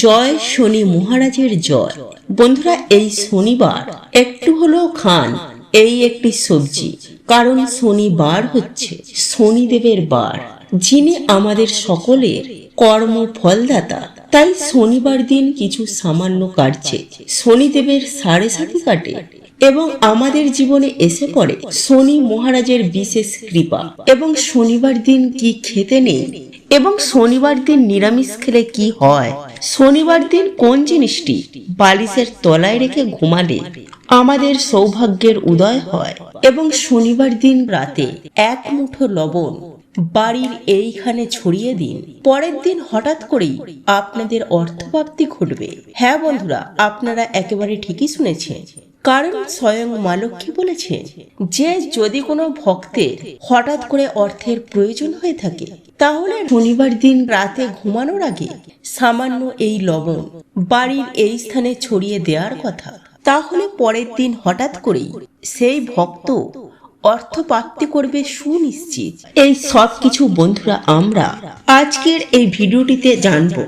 জয় শনি মহারাজের জয়। বন্ধুরা, এই শনিবার একটু হলেও খান এই একটি সবজি, কারণ শনিবার হচ্ছে শনিদেবের বার, যিনি আমাদের সকলের কর্ম ফলদাতা। তাই শনিবার দিন কিছু সামান্য কার্যে শনিদেবের সাড়ে সাথী কাটে এবং আমাদের জীবনে এসে পড়ে শনি মহারাজের বিশেষ কৃপা। এবং শনিবার দিন কি খেতে নেই এবং শনিবার দিন নিরামিষ খেলে কি হয়, শনিবার দিন কোন জিনিসটি বালিশের তলায় রেখে ঘুমালে আমাদের সৌভাগ্যের উদয় হয়, এবং শনিবার দিন রাতে এক মুঠো লবণ বাড়ির এইখানে ছড়িয়ে দিন, পরের দিন হঠাৎ করেই আপনাদের অর্থপ্রাপ্তি ঘটবে। হ্যাঁ বন্ধুরা, আপনারা একেবারে ঠিকই শুনেছেন, কারণ স্বয়ং মা লক্ষ্মী বলেছে যে যদি কোনো ভক্তের হঠাৎ করে অর্থের প্রয়োজন হয়ে থাকে, তাহলে শনিবার দিন রাতে ঘুমানোর আগে সামান্য এই লবণ বাড়ির এই স্থানে ছড়িয়ে দেওয়ার কথা। তাহলে পরের দিন হঠাৎ করেই সেই ভক্ত অর্থপ্রাপ্তি করবে সুনিশ্চিত। এই সব কিছু বন্ধুরা আমরা আজকের এই ভিডিওটিতে জানবো,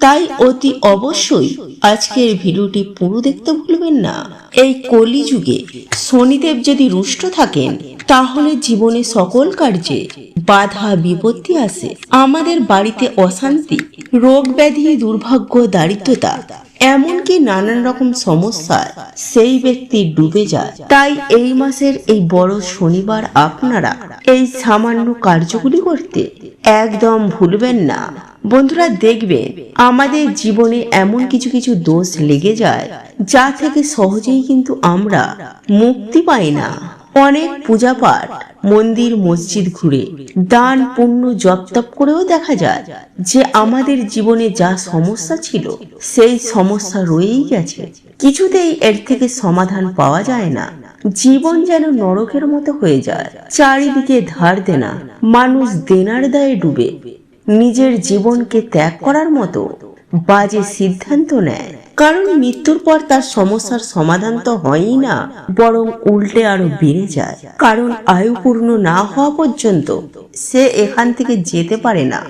তাই অতি অবশ্যই আজকের ভিডিওটি পুরো দেখতে ভুলবেন না। এই কলিযুগে শনিদেব যদি রুষ্ট থাকেন, তাহলে জীবনে সকল কার্যে বাধা বিপত্তি আসে, আমাদের বাড়িতে অশান্তি, রোগ ব্যাধি, দুর্ভাগ্য, দারিদ্রতা, এমনকি নানান রকম সমস্যায় সেই ব্যক্তি ডুবে যায়। তাই এই মাসের এই বড় শনিবার আপনারা এই সামান্য কার্যগুলি করতে একদম ভুলবেন না। বন্ধুরা, দেখবেন আমাদের জীবনে এমন কিছু কিছু দোষ লেগে যায় যা থেকে সহজেই কিন্তু আমরা মুক্তি পাই না। অনেক পূজা পাঠ, মন্দির মসজিদ ঘুরে, দান পুণ্য জপ তপ করেও দেখা যায় যে আমাদের জীবনে যা সমস্যা ছিল সেই সমস্যা রয়েই গেছে, কিছুতেই এর থেকে সমাধান পাওয়া যায় না। জীবন যেন নরকের মতো হয়ে যায়, চারিদিকে ধার দেনা, মানুষ দেনার দায়ে ডুবে নিজের জীবনকে ত্যাগ করার মতো বাজে সিদ্ধান্ত নেয়। কারণ মৃত্যুর পর তার সমস্যার সমাধান তো হয়ই না, বরং উল্টে আরো বেড়ে যায়। কারণ আয়ু পূর্ণ না হওয়া পর্যন্ত সে এখান থেকে যেতে পারে না,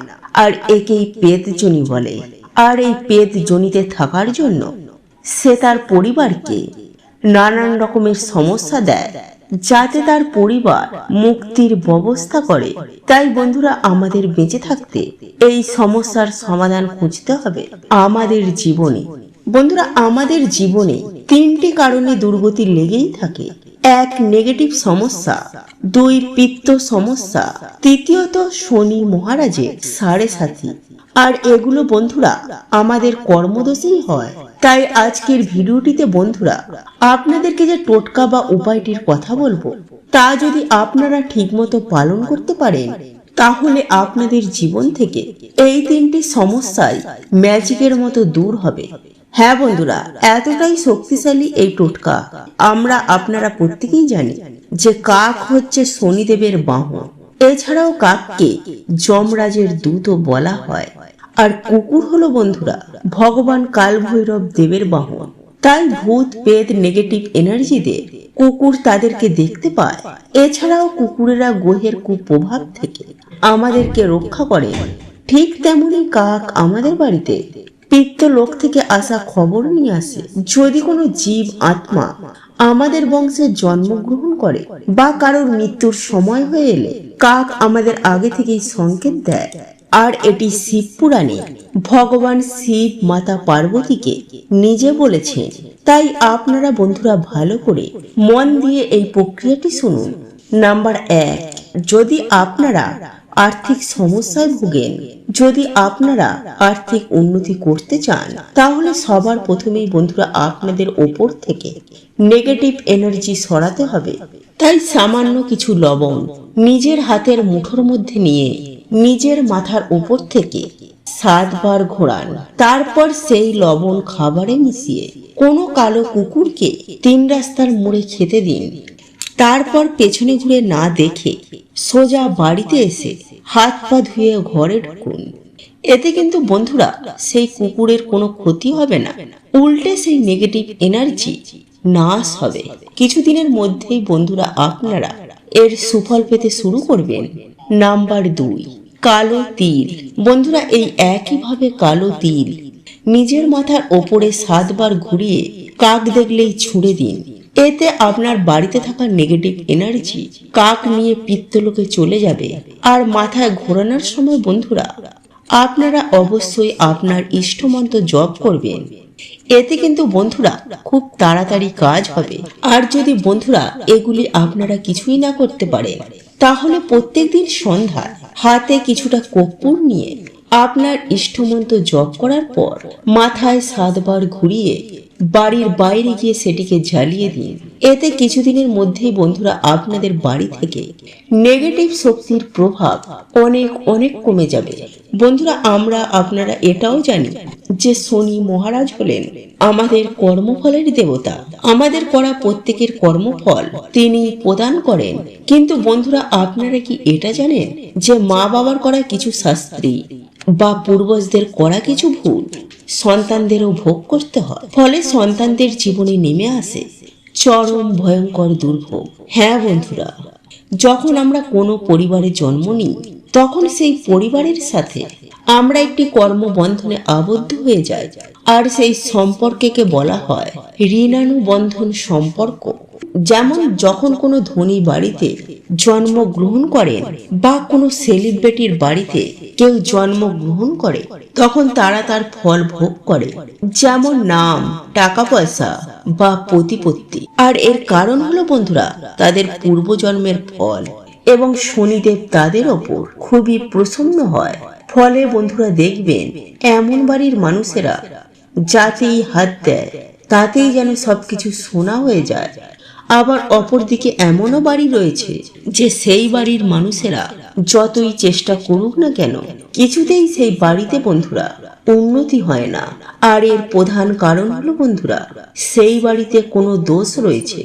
আর একেই পেতজনি বলে। আর এই পেতজনিতে থাকার জন্য সে তার পরিবারকে নানান রকমের সমস্যা দেয়, যাতে তার পরিবার মুক্তির ব্যবস্থা করে। তাই বন্ধুরা, আমাদের বেঁচে থাকতে এই সমস্যার সমাধান খুঁজতে হবে আমাদের জীবনে। বন্ধুরা, আমাদের জীবনে তিনটি কারণে দুর্গতি লেগেই থাকে। এক, নেগেটিভ সমস্যা; দুই, পিত্ত সমস্যা; তৃতীয়ত শনি মহারাজের সাড়ে সাথী। আর এগুলো বন্ধুরা আমাদের কর্মদোষেই হয়। তাই আজকের ভিডিওটিতে বন্ধুরা আপনাদেরকে যে টোটকা বা উপায়টির কথা বলবো, তা যদি আপনারা ঠিকমতো পালন করতে পারেন, তাহলে আপনাদের জীবন থেকে এই তিনটি সমস্যাই ম্যাজিকের মতো দূর হবে। হ্যাঁ বন্ধুরা, এতটাই শক্তিশালী এই টোটকা। আমরা আপনারা প্রত্যেকেই জানি যে কাক হচ্ছে শনিদেবের বাহন। এছাড়াও কাককে যমরাজের দূতও বলা হয়। আর কুকুর হলো বন্ধুরা ভগবান কাল ভৈরব দেবের বাহন। তাই ভূত পেত নেগেটিভ এনার্জিদের কুকুর তাদেরকে দেখতে পায়। এছাড়াও কুকুরেরা গ্রহের কুপ্রভাব থেকে আমাদেরকে রক্ষা করে। ঠিক তেমনি কাক আমাদের বাড়িতে পিত্ত লোক থেকে আসা খবর নিয়ে আসে। যদি কোনো জীব আত্মা আমাদের বংশে জন্মগ্রহণ করে বা কারোর মৃত্যুর সময় হয়ে এলে, কাক আমাদের আগে থেকেই সংকেত দেয়। আর এটি শিব পুরাণে ভগবান শিব মাতা পার্বতীকে নিজে বলেছেন। তাই আপনারা বন্ধুরা ভালো করে মন দিয়ে এই প্রক্রিয়াটি শুনুন। নাম্বার 1, যদি আপনারা আর্থিক সমস্যায় ভুগেন, যদি আপনারা আর্থিক উন্নতি করতে চান, তাহলে সবার প্রথমেই বন্ধুরা আপনাদের ওপর থেকে নেগেটিভ এনার্জি সরাতে হবে। তাই সামান্য কিছু লবণ নিজের হাতের মুঠোর মধ্যে নিয়ে নিজের মাথার উপর থেকে 7 বার ঘোরান। তারপর সেই লবণ খাবারে মিশিয়ে কোনো কালো কুকুরকে 3 রাস্তার মোড়ে খেতে দিন। তারপর পেছনে ঘুরে না দেখে সোজা বাড়িতে এসে হাত পা ধুয়ে ঘরে ঢুকুন। এতে কিন্তু বন্ধুরা সেই কুকুরের কোনো ক্ষতি হবে না, উল্টে সেই নেগেটিভ এনার্জি নাশ হবে। কিছুদিনের মধ্যেই বন্ধুরা আপনারা এর সুফল পেতে শুরু করবেন। নাম্বার 2, কালো তিল। বন্ধুরা এই একইভাবে কালো তিল নিজের মাথার ওপরে 7 বার ঘুরিয়ে কাক দেখলেই ছুঁড়ে দিন। এতে আপনার বাড়িতে থাকা নেগেটিভ এনার্জি কাক নিয়ে পিত্তলোকে চলে যাবে। আর মাথায় ঘোরানোর সময় বন্ধুরা আপনারা অবশ্যই আপনার ইষ্টমন্ত্র জপ করবেন। এতে কিন্তু বন্ধুরা খুব তাড়াতাড়ি কাজ হবে। আর যদি বন্ধুরা এগুলি আপনারা কিছুই না করতে পারেন, তাহলে প্রত্যেকদিন সন্ধ্যায় হাতে কিছুটা কর্পূর নিয়ে আপনার ইষ্টমন্ত্র জপ করার পর মাথায় 7 বার ঘুরিয়ে বাড়ির বাইরে গিয়ে সেটিকে জ্বালিয়ে দিন। এতে কিছুদিনের মধ্যেই বন্ধুরা আপনাদের বাড়ি থেকে নেগেটিভ শক্তির প্রভাব অনেক কমে যাবে। বন্ধুরা আমরা আপনারা এটাও জানি যে শনি মহারাজ হলেন আমাদের কর্মফলের দেবতা। আমাদের করা প্রত্যেকের কর্মফল তিনি প্রদান করেন। কিন্তু বন্ধুরা আপনারা কি এটা জানেন যে মা বাবার করা কিছু শাস্ত্রী বা পূর্বজদের করা কিছু ভুল সন্তানদেরও ভোগ করতে হয়, ফলে সন্তানদের জীবনে নেমে আসে চরম ভয়ঙ্কর দুর্ভোগ। হ্যাঁ বন্ধুরা, যখন আমরা কোনো পরিবারে জন্ম নিই তখন সেই পরিবারের সাথে আমরা একটি কর্মবন্ধনে আবদ্ধ হয়ে যাই। আর সেই সম্পর্ককে বলা হয় ঋণানুবন্ধন সম্পর্ক। যেমন যখন কোনো ধনী বাড়িতে জন্মগ্রহণ করেন বা কোনো সেলিব্রিটির বাড়িতে কেউ জন্মগ্রহণ করে, তখন তারা তার ফল ভোগ করে, যেমন নাম, টাকা পয়সা বা প্রতিপত্তি। আর এর কারণ হলো বন্ধুরা তাদের পূর্বজন্মের ফল, এবং শনিদেব তাদের ওপর খুবই প্রসন্ন হয়। ফলে বন্ধুরা দেখবেন এমন বাড়ির মানুষেরা যাতেই হাত দেয় তাতেই যেন সবকিছু সোনা হয়ে যায়। আবার অপরদিকে এমনও বাড়ি রয়েছে যে সেই বাড়ির মানুষেরা যতই চেষ্টা করুক না কেন কিছুতেই সেই বাড়িতে বন্ধুরা উন্নতি হয় না। আর এর প্রধান কারণ হলো বন্ধুরা সেই বাড়িতে কোনো দোষ রয়েছে।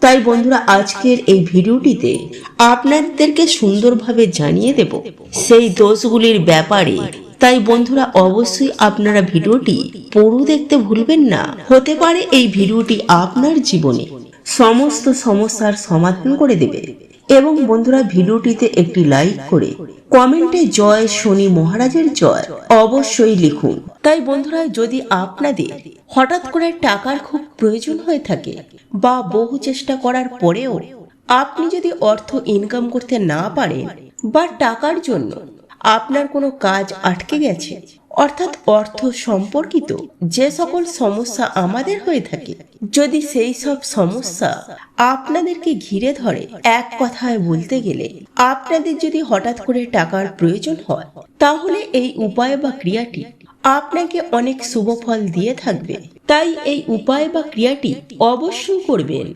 তাই বন্ধুরা আজকের এই ভিডিওটিতে আপনাদেরকে সুন্দরভাবে জানিয়ে দেব সেই দোষগুলির ব্যাপারে। তাই বন্ধুরা অবশ্যই আপনারা ভিডিওটি পুরো দেখতে ভুলবেন না। হতে পারে এই ভিডিওটি আপনার জীবনে সমস্ত সমস্যার সমাধান করে দেবে। এবং বন্ধুরা ভিডিওটিতে একটি লাইক করে কমেন্টে জয় শনি মহারাজের জয় অবশ্যই লিখুন। তাই বন্ধুরা যদি আপনাদের হঠাৎ করে টাকার খুব প্রয়োজন হয়ে থাকে বা বহু চেষ্টা করার পরেও আপনি যদি অর্থ ইনকাম করতে না পারেন বা টাকার জন্য আপনার কোনো কাজ আটকে গেছে, অর্থাৎ অর্থ সম্পর্কিত যে সকল সমস্যা আমাদের হয়ে থাকে, যদি সেই সব সমস্যা আপনাদেরকে ঘিরে ধরে, এক কথায় বলতে গেলে আপনাদের যদি হঠাৎ করে টাকার প্রয়োজন হয়, তাহলে এই উপায় বা ক্রিয়াটি আপনাকে অনেক শুভ ফল দিয়ে থাকবে। তাই এই উপায় বা ক্রিয়াটি অবশ্যই করবেন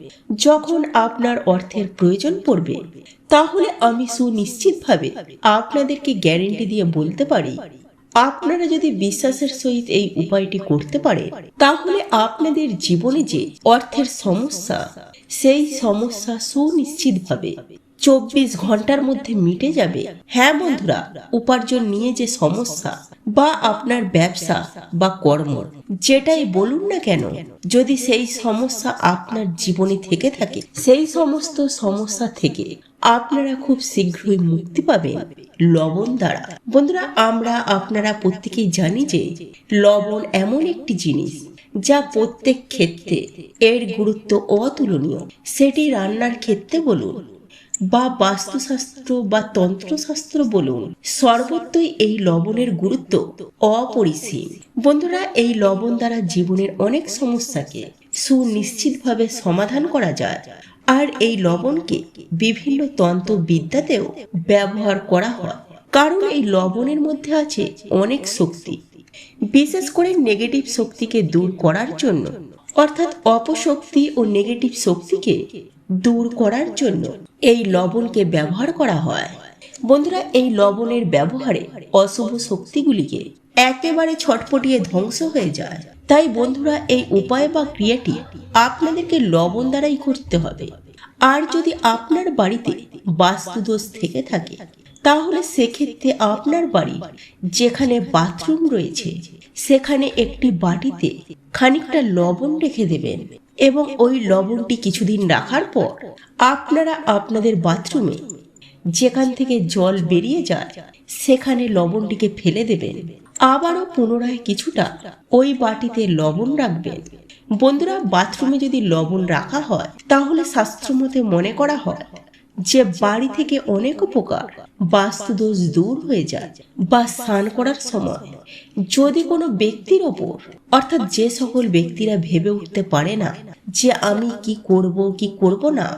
যখন আপনার অর্থের প্রয়োজন পড়বে। তাহলে আমি সুনিশ্চিতভাবে আপনাদেরকে গ্যারেন্টি দিয়ে বলতে পারি, আপনারা যদি বিশ্বাসের সহিত এই উপায়টি করতে পারে, তাহলে আপনাদের জীবনে যে অর্থের সমস্যা, সেই সমস্যা সুনিশ্চিতভাবে 24 ঘন্টার মধ্যে মিটে যাবে। হ্যাঁ বন্ধুরা, উপার্জন নিয়ে যে সমস্যা বা আপনার ব্যবসা বা কর্ম যেটাই বলুন না কেন, যদি সেই সমস্যা আপনার জীবনে থেকে থাকে, সেই সমস্ত সমস্যা থেকে আপনারা খুব শীঘ্রই মুক্তি পাবেন লবণ দ্বারা। বন্ধুরা আপনারা প্রত্যেকেই জানি যে লবণ এমন একটি জিনিস যা প্রত্যেক ক্ষেত্রে এর গুরুত্ব অতুলনীয়। সেটি রান্নার ক্ষেত্রে বলুন বা বাস্তুশাস্ত্র বা তন্ত্রশাস্ত্র বলুন, সর্বত্রই এই লবণের গুরুত্ব অপরিসীম। বন্ধুরা এই লবণ দ্বারা জীবনের অনেক সমস্যাকে সুনিশ্চিতভাবে সমাধান করা যায়। আর এই লবণকে বিভিন্ন তন্ত্রবিদ্যাতেও ব্যবহার করা হয়, কারণ এই লবণের মধ্যে আছে অনেক শক্তি। বিশেষ করে নেগেটিভ শক্তিকে দূর করার জন্য, অর্থাৎ অপশক্তি ও নেগেটিভ শক্তিকে দূর করার জন্য এই লবণকে ব্যবহার করা হয়। বন্ধুরা এই লবণের ব্যবহারে অশুভ শক্তিগুলিকে একেবারে ছটফটিয়ে ধ্বংস হয়ে যায়। তাই বন্ধুরা এই উপায় বা ক্রিয়াটি আপনাদেরকে লবণ দ্বারাই করতে হবে। আর যদি আপনার বাড়িতে বাস্তুদোষ থেকে থাকে, তাহলে সেক্ষেত্রে আপনার বাড়ি যেখানে বাথরুম রয়েছে সেখানে একটি বাটিতে খানিকটা লবণ রেখে দেবেন, এবং ওই লবণটি কিছুদিন রাখার পর আপনারা আপনাদের বাথরুমে যেখান থেকে জল বেরিয়ে যায় সেখানে লবণটিকে ফেলে দেবেন। আবারও পুনরায় কিছুটা ওই বাটিতে লবণ রাখবেন। বন্ধুরা, বাথরুমে যদি লবণ রাখা হয় তাহলে শাস্ত্রমতে মনে করা হয় যে বাড়ি থেকে অনেক উপকার, বাস্তুদোষ দূর হয়ে যায়। বা স্নান করার সময় যদি কোনো ব্যক্তির ওপর, অর্থাৎ যে সকল ব্যক্তিরা ভেবে উঠতে পারে না যে আমি কি করব না,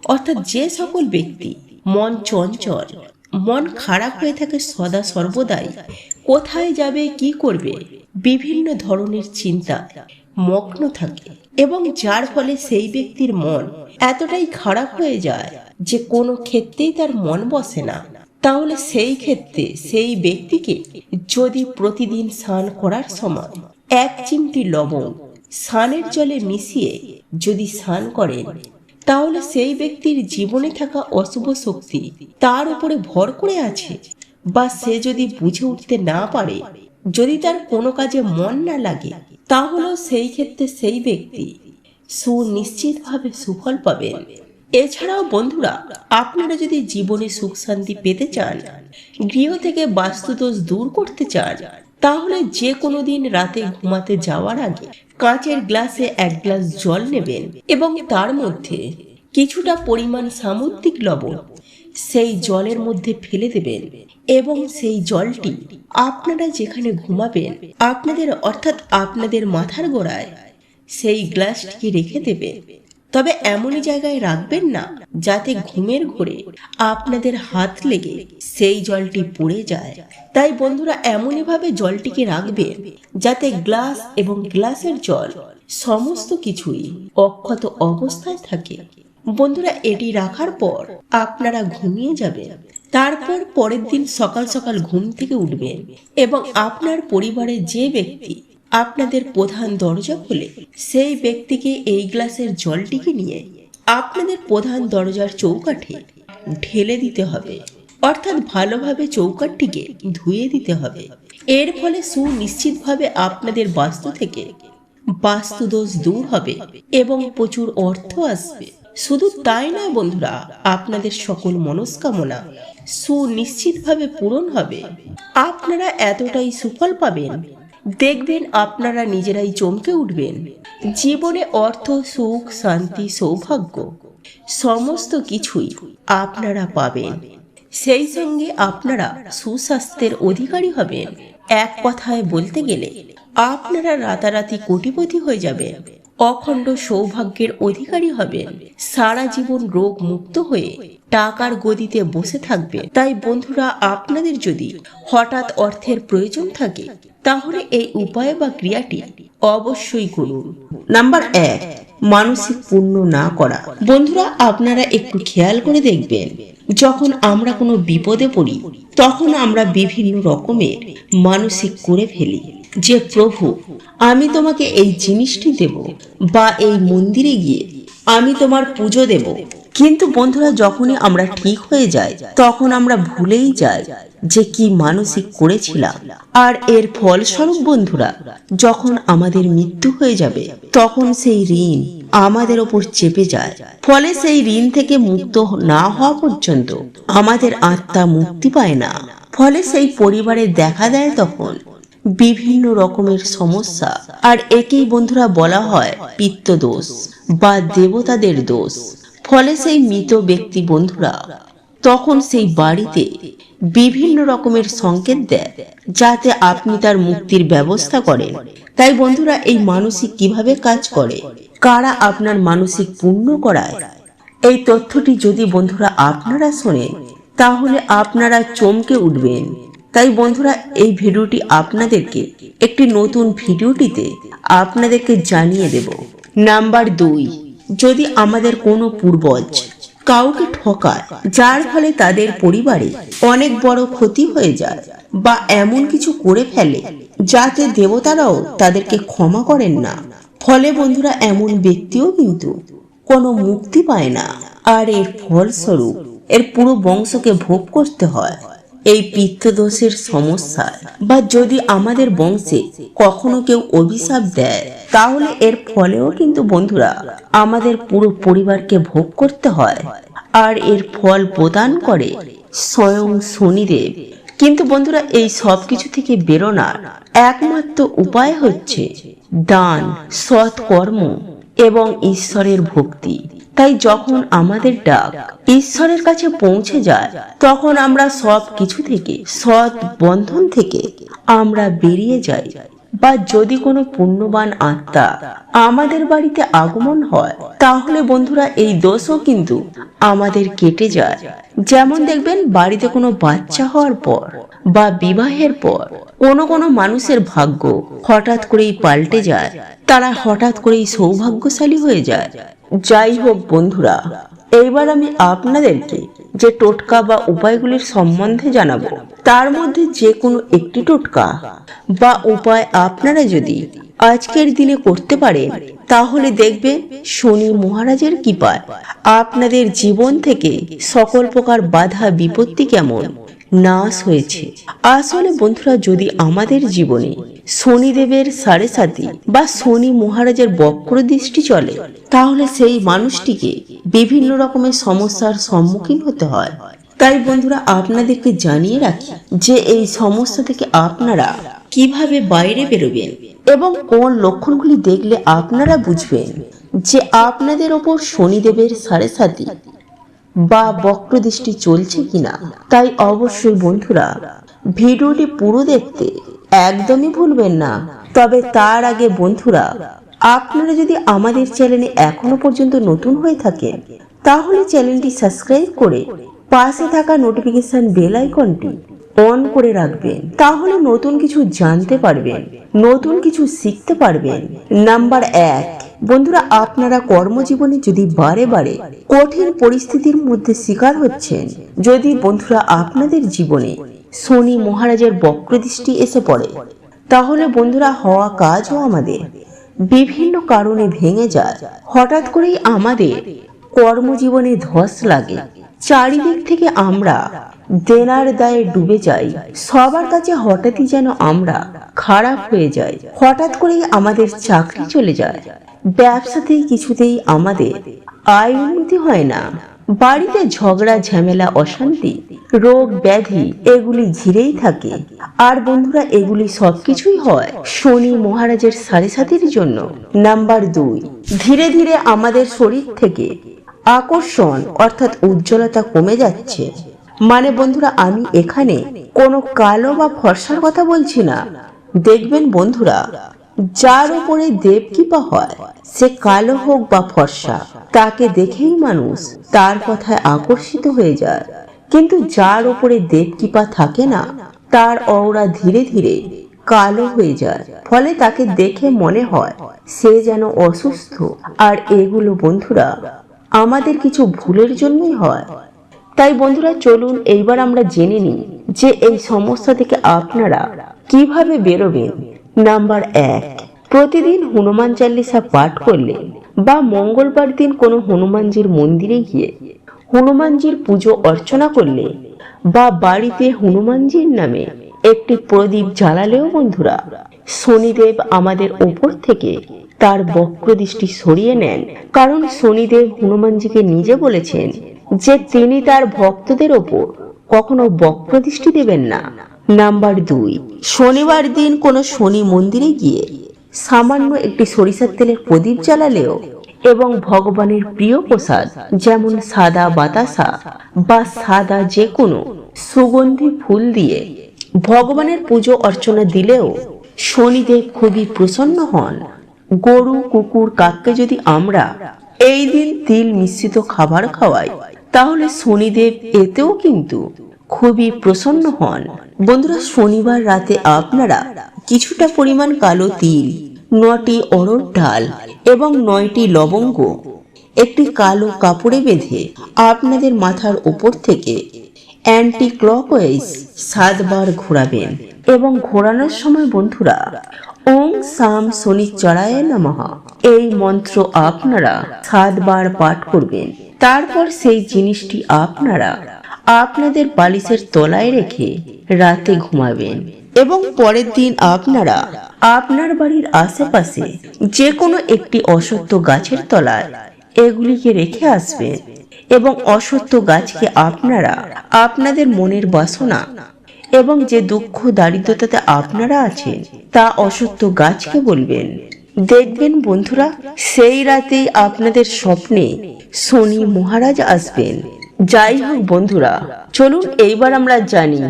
অর্থাৎ যে সকল ব্যক্তি মন চঞ্চল, মন খারাপ হয়ে থাকে সদা সর্বদাই, কোথায় যাবে কি করবে বিভিন্ন ধরনের চিন্তা মগ্ন থাকে, এবং যার ফলে সেই ব্যক্তির মন এতটাই খারাপ হয়ে যায় যে কোনো ক্ষেত্রেই তার মন বসে না, তাহলে সেই ক্ষেত্রে সেই ব্যক্তিকে যদি প্রতিদিন স্নান করার সময় 1 চিমটি লবণ স্নানের জলে মিশিয়ে যদি স্নান করেন, তাহলে সেই ব্যক্তির জীবনে থাকা অশুভ শক্তি তার উপরে ভর করে আছে, বা সে যদি বুঝে উঠতে না পারে, যদি তার কোনো কাজে মন না লাগে, তাহলে সেই ক্ষেত্রে সেই ব্যক্তি সুনিশ্চিতভাবে সুফল পাবেন। এছাড়াও বন্ধুরা, আপনারা যদি জীবনে সুখ শান্তি পেতে চান, গৃহ থেকে বাস্তুদোষ দূর করতে চান, তাহলে যে কোনো দিন রাতে ঘুমাতে যাওয়ার আগে কাঁচের গ্লাসে 1 গ্লাস জল নেবেন এবং তার মধ্যে কিছুটা পরিমাণ সামুদ্রিক লবণ সেই জলের মধ্যে ফেলে দেবেন, এবং সেই জলটি আপনারা যেখানে ঘুমাবেন আপনাদের মাথার গোড়ায় সেই গ্লাসটিকে রেখে দেবেন। তবে এমনই জায়গায় রাখবেন না যাতে ঘুমের ঘোরে আপনাদের হাত লেগে সেই জলটি পড়ে যায়। তাই বন্ধুরা, এমনই ভাবে জলটিকে রাখবেন যাতে গ্লাস এবং গ্লাসের জল সমস্ত কিছুই অক্ষত অবস্থায় থাকে। বন্ধুরা, এটি রাখার পর আপনারা ঘুমিয়ে যাবেন। তারপর পরের দিন সকাল সকাল ঘুম থেকে উঠবেন এবং আপনার পরিবারের যে ব্যক্তি আপনাদের প্রধান দরজা খুলে, সেই ব্যক্তিকে এই গ্লাসের জলটিকে নিয়ে আপনাদের প্রধান দরজার চৌকাঠে ঢেলে দিতে হবে, অর্থাৎ ভালোভাবে চৌকাঠটিকে ধুয়ে দিতে হবে। এর ফলে সুনিশ্চিতভাবে আপনাদের বাস্তু থেকে বাস্তুদোষ দূর হবে এবং প্রচুর অর্থ আসবে। শুধু তাই নয় বন্ধুরা, আপনাদের সকল মনস্কামনা সুনিশ্চিতভাবে পূরণ হবে। আপনারা এতটাই সুফল পাবেন, দেখবেন আপনারা নিজেরাই চমকে উঠবেন। জীবনে অর্থ, সুখ, শান্তি, সৌভাগ্য সমস্ত কিছুই আপনারা পাবেন। সেই সঙ্গে আপনারা সুস্বাস্থ্যের অধিকারী হবেন। এক কথায় বলতে গেলে আপনারা রাতারাতি কোটিপতি হয়ে যাবেন, অখণ্ড সৌভাগ্যের অধিকারী হবেন, সারা জীবন রোগ মুক্ত হয়ে টাকার গদিতে বসে থাকবেন। তাই বন্ধুরা, আপনাদের যদি হঠাৎ অর্থের প্রয়োজন থাকে, তাহলে এই উপায় বা ক্রিয়াটি অবশ্যই করুন। নাম্বার 1, মানসিক পুণ্য না করা। বন্ধুরা, আপনারা একটু খেয়াল করে দেখবেন, যখন আমরা কোনো বিপদে পড়ি তখন আমরা বিভিন্ন রকমের মানসিক করে ফেলি যে প্রভু, আমি তোমাকে এই জিনিসটি দেব, বা এই মন্দিরে গিয়ে আমি তোমার পুজো দেব। কিন্তু বন্ধুরা, যখনই আমরা ঠিক হয়ে যাই তখন আমরা ভুলেই যাই যে কি মানসিক করেছিলাম। আর এর ফলস্বরূপ বন্ধুরা, যখন আমাদের মৃত্যু হয়ে যাবে তখন সেই ঋণ আমাদের ওপর চেপে যায়। ফলে সেই ঋণ থেকে মুক্ত না হওয়া পর্যন্ত আমাদের আত্মা মুক্তি পায় না। ফলে সেই পরিবারে দেখা দেয় তখন বিভিন্ন রকমের সমস্যা। আর একেই বন্ধুরা বলা হয় পিত্তদোষ বা দেবতাদের দোষ। ফলে সেই মৃত ব্যক্তি বন্ধুরা তখন সেই বাড়িতে বিভিন্ন রকমের সংকেত দেয় যাতে আপনি তার মুক্তির ব্যবস্থা করেন। তাই বন্ধুরা, এই মানসিক কিভাবে কাজ করে, কারা আপনার মানসিক পূর্ণ করায়, এই তথ্যটি যদি বন্ধুরা আপনারা শোনেন তাহলে আপনারা চমকে উঠবেন। তাই বন্ধুরা, এই ভিডিওটি আপনাদেরকে একটি নতুন ভিডিওটিতে আপনাদেরকে জানিয়ে দেব। নাম্বার 2, যদি আমাদের কোনো পূর্বজ কাউকে ঠকায়, যার ফলে তাদের পরিবারে অনেক বড় ক্ষতি হয়ে যায়, বা এমন কিছু করে ফেলে যাতে দেবতারাও তাদেরকে ক্ষমা করেন না, ফলে বন্ধুরা এমন ব্যক্তিও কিন্তু কোনো মুক্তি পায় না। আর এর ফলস্বরূপ এর পুরো বংশকে ভোগ করতে হয় এই পিত্তদোষের সমস্যা। বা যদি আমাদের বংশে কখনো কেউ অভিশাপ দেয়, তাহলে এর ফলেও কিন্তু বন্ধুরা আমাদের পুরো পরিবারকে ভোগ করতে হয়। আর এর ফল প্রদান করে স্বয়ং শনিদেব। কিন্তু বন্ধুরা এই সব কিছু থেকে বেরোনার একমাত্র উপায় হচ্ছে দান, সৎ কর্ম এবং ঈশ্বরের ভক্তি। তাই যখন আমাদের ডাক ঈশ্বরের কাছে পৌঁছে যায়, তখন আমরা সব কিছু থেকে, সৎ বন্ধন থেকে আমরা বেরিয়ে যাই। বা যদি কোনো পুণ্যবান আত্মা আমাদের বাড়িতে আগমন হয়, তাহলে বন্ধুরা এই দোষও কিন্তু আমাদের কেটে যায়। যেমন দেখবেন বাড়িতে কোনো বাচ্চা হওয়ার পর বা বিবাহের পর কোনো মানুষের ভাগ্য হঠাৎ করেই পাল্টে যায়, তারা হঠাৎ করেই সৌভাগ্যশালী হয়ে যায়। যাই হোক বন্ধুরা, এইবার আমি আপনাদেরকে যে টোটকা বা উপায়গুলির সম্বন্ধে জানাবো, তার মধ্যে যে কোনো একটি টোটকা বা উপায় আপনারা যদি আজকের দিনে করতে পারেন, তাহলে দেখবেন শনি মহারাজের কৃপায় আপনাদের জীবন থেকে সকল প্রকার বাধা বিপত্তি কেমন নাশ হয়েছে। আসলে বন্ধুরা, যদি আমাদের জীবনে শনিদেবের সাড়ে সাতি বা শনি মহারাজের বক্র দৃষ্টি চলে, তাহলে সেই মানুষটিকে বিভিন্ন রকমের সমস্যার সম্মুখীন হতে হয়। তাই বন্ধুরা, আপনাদেরকে জানিয়ে রাখি যে এই সমস্যা থেকে আপনারা কিভাবে বাইরে বেরোবেন এবং কোন লক্ষণগুলি দেখলে আপনারা বুঝবেন যে আপনাদের ওপর শনিদেবের সাড়ে সাতি বা বক্র দৃষ্টি চলছে কিনা। তাই অবশ্যই বন্ধুরা, ভিডিওটি পুরো দেখতে একদমই ভুলবেন না। তবে তার আগে বন্ধুরা, আপনারা যদি আমাদের চ্যানেলে এখনো পর্যন্ত নতুন হয়ে থাকেন, তাহলে চ্যানেলটি সাবস্ক্রাইব করে পাশে থাকা নোটিফিকেশন বেল আইকনটি অন করে রাখবেন। তাহলে নতুন কিছু জানতে পারবেন, নতুন কিছু শিখতে পারবেন। নাম্বার 1, বন্ধুরা, আপনারা কর্মজীবনে যদি বারে বারে কঠিন পরিস্থিতির মধ্যে শিকার হচ্ছেন, যদি বন্ধুরা আপনাদের জীবনে শনি মহারাজের বক্রদৃষ্টি এসে পড়ে, তাহলে বন্ধুরা হওয়া কাজও আমাদের বিভিন্ন কারণে ভেঙে যায়। হঠাৎ করেই আমাদের কর্মজীবনে ধস লাগে, চারিদিক থেকে আমরা দেনার দায়ে ডুবে যাই, সবার কাছে হঠাৎই যেন আমরা খারাপ হয়ে যাই। হঠাৎ করেই আমাদের চাকরি চলে যায়, ব্যবসাতেই কিছুতেই আমাদের আয় উন্নতি হয় না, বাড়িতে ঝগড়া ঝামেলা অশান্তি রোগ ব্যাধি এগুলি ঘিরেই থাকে। আর বন্ধুরা, এগুলি সবকিছুই হয় শনি মহারাজের সাড়ে সাতির জন্য। নাম্বার 2, ধীরে ধীরে আমাদের শরীর থেকে আকর্ষণ অর্থাৎ উজ্জ্বলতা কমে যাচ্ছে। মানে বন্ধুরা, আমি এখানে কোনো কালো বা ফর্সার কথা বলছি না। দেখবেন বন্ধুরা, যার উপরে দেব কৃপা হয়, সে কালো হোক বা ফর্সা, তাকে দেখেই মানুষ তার কথায় আকর্ষিত হয়ে যায়। কিন্তু যার উপরে দেব কৃপা থাকে না, তার অওরা ধীরে ধীরে কালো হয়ে যায়, ফলে তাকে দেখে মনে হয় সে যেন অসুস্থ। আর এগুলো বন্ধুরা আমাদের কিছু ভুলের জন্যই হয়। তাই বন্ধুরা, চলুন এইবার আমরা জেনে নিই যে এই সমস্যা থেকে আপনারা কিভাবে বেরোবেন। নাম্বার 1, প্রতিদিন হনুমান চালিসা পাঠ করলে বা মঙ্গলবার দিন কোনো হনুমানজির মন্দিরে গিয়ে হনুমানজির পুজো অর্চনা করলে বা বাড়িতে হনুমানজির নামে একটি প্রদীপ জ্বালালেও বন্ধুরা শনিদেব আমাদের ওপর থেকে তার বক্র দৃষ্টি সরিয়ে নেন। কারণ শনিদেব হনুমানজিকে নিজে বলেছেন যে তিনি তার ভক্তদের ওপর কখনো বক্র দৃষ্টি দেবেন না। নাম্বার 2, শনিবার দিন কোনো শনি মন্দিরে গিয়ে সামান্য একটি সরিষার তেলের প্রদীপ জ্বালালেও এবং ভগবানের প্রিয় প্রসাদ যেমন সাদা বাতাসা বা সাদা যে কোনো সুগন্ধি ফুল দিয়ে ভগবানের পুজো অর্চনা দিলেও শনিদেব খুবই প্রসন্ন হন। গরু কুকুর কাককে যদি আমরা এই দিন তিল মিশ্রিত খাবার খাওয়াই, তাহলে শনিদেব এতেও কিন্তু খুবই প্রসন্ন হন। বন্ধুরা, শনিবার রাতে আপনারা কিছুটা পরিমাণ কালো তিল, 9টি অড়হর ডাল এবং 9টি লবঙ্গ একটি কালো কাপড়ে বেঁধে আপনাদের মাথার উপর থেকে অ্যান্টি ক্লকওয়াইজ 7 বার ঘোরাবেন এবং ঘোরানোর সময় বন্ধুরা ওং সাম শনিশ্চরায় নমঃ এই মন্ত্র আপনারা 7 বার পাঠ করবেন। তারপর সেই জিনিসটি আপনারা আপনাদের বালিশের তলায় রেখে রাতে ঘুমাবেন এবং পরের দিন আপনারা আপনার বাড়ির আশেপাশে যে কোনো একটি অশ্বত্থ গাছের তলায় এগুলিকে রেখে আসবেন এবং অশ্বত্থ গাছকে আপনারা আপনাদের মনের বাসনা এবং যে দুঃখ দারিদ্রতাতে আপনারা আছেন তা অসত্য গাছকে বলবেন। দেখবেন বন্ধুরা, সেই রাতেই আপনাদের স্বপ্নে শনি মহারাজ আসবেন। যাই হোক বন্ধুরা, চলুন এইবার আমরা জানি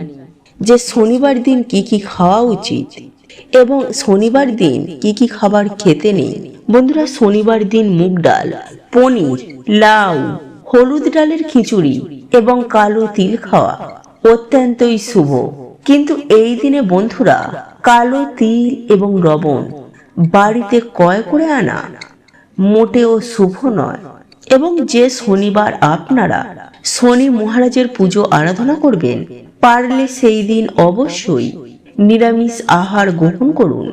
যে শনিবার দিন কি কি খাওয়া উচিত এবং শনিবার দিন কি কি খাবার খেতে নেই। বন্ধুরা, শনিবার দিন মুগ ডাল, পনির, লাউ, হলুদ ডালের খিচুড়ি এবং কালো তিল খাওয়া অত্যন্তই শুভ। কিন্তু এই দিনে বন্ধুরা, কালো তিল এবং লবণ বাড়িতে ক্রয় করে আনা মোটেও শুভ নয়। এবং যে শনিবার আপনারা শনি মহারাজের পুজো আরাধনা করবেন, পারলে সেই দিন অবশ্যই নিরামিষ আহার গ্রহণ করুন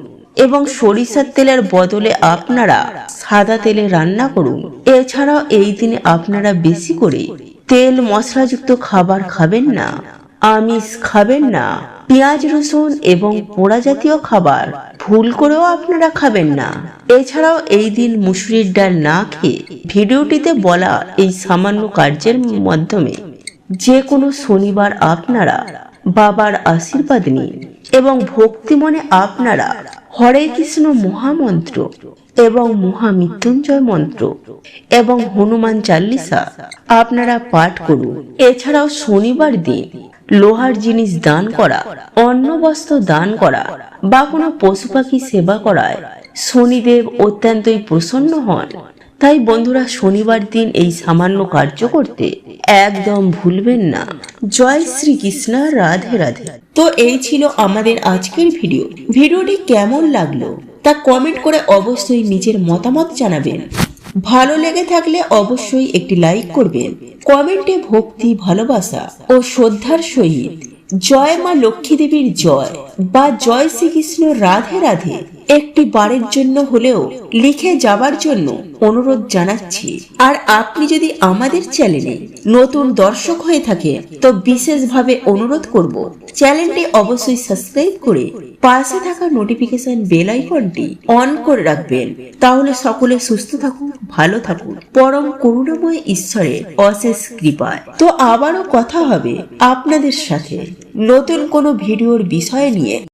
এবং সরিষার তেলের বদলে আপনারা সাদা তেলে রান্না করুন। এছাড়াও এই দিনে আপনারা বেশি করে তেল মশলাযুক্ত খাবার খাবেন না, আমিষ খাবেন না, পেঁয়াজ রসুন এবং পোড়া জাতীয় খাবার ভুল করেও আপনারা খাবেন না। এছাড়াও এই দিন মুসুরির ডাল না খেয়ে ভিডিওটিতে বলা এই সামান্য কার্যের মাধ্যমে যে কোনো শনিবার আপনারা বাবার আশীর্বাদ নিন এবং ভক্তি মনে আপনারা হরে কৃষ্ণ মহামন্ত্র এবং মহামৃত্যুঞ্জয় মন্ত্র এবং হনুমান চাল্লিশা আপনারা পাঠ করুন। এছাড়াও শনিবার দিন লোহার জিনিস দান করা, অন্ন বস্ত্র দান করা বা কোনো পশু পাখি সেবা করায় শনিদেব অত্যন্তই প্রসন্ন হন। তাই বন্ধুরা, শনিবার দিন এই সামান্য কার্য করতে একদম ভুলবেন না। জয় শ্রীকৃষ্ণ, রাধে রাধে। তো এই ছিল আমাদের আজকের ভিডিও। ভিডিওটি কেমন লাগলো তা কমেন্ট করে অবশ্যই নিজের মতামত জানাবেন। ভালো লেগে থাকলে অবশ্যই একটি লাইক করবেন। কমেন্টে ভক্তি, ভালোবাসা ও শ্রদ্ধার সহিত জয় মা লক্ষ্মী দেবীর জয় বা জয় শ্রীকৃষ্ণ, রাধে রাধে একটি বারের জন্য হলেও লিখে যাবার জন্য অনুরোধ জানাচ্ছি। আর আপনি যদি আমাদের চ্যানেলে নতুন দর্শক হয়ে থাকে তো বিশেষভাবে অনুরোধ করব চ্যানেলটি অবশ্যই সাবস্ক্রাইব করে পাশে থাকা নোটিফিকেশন বেল আইকনটি অন করে রাখবেন। তাহলে সকলে সুস্থ থাকুন, ভালো থাকুন, পরম করুণাময় ঈশ্বরের অশেষ কৃপায়। তো আবারও কথা হবে আপনাদের সাথে নতুন কোনো ভিডিওর বিষয় নিয়ে।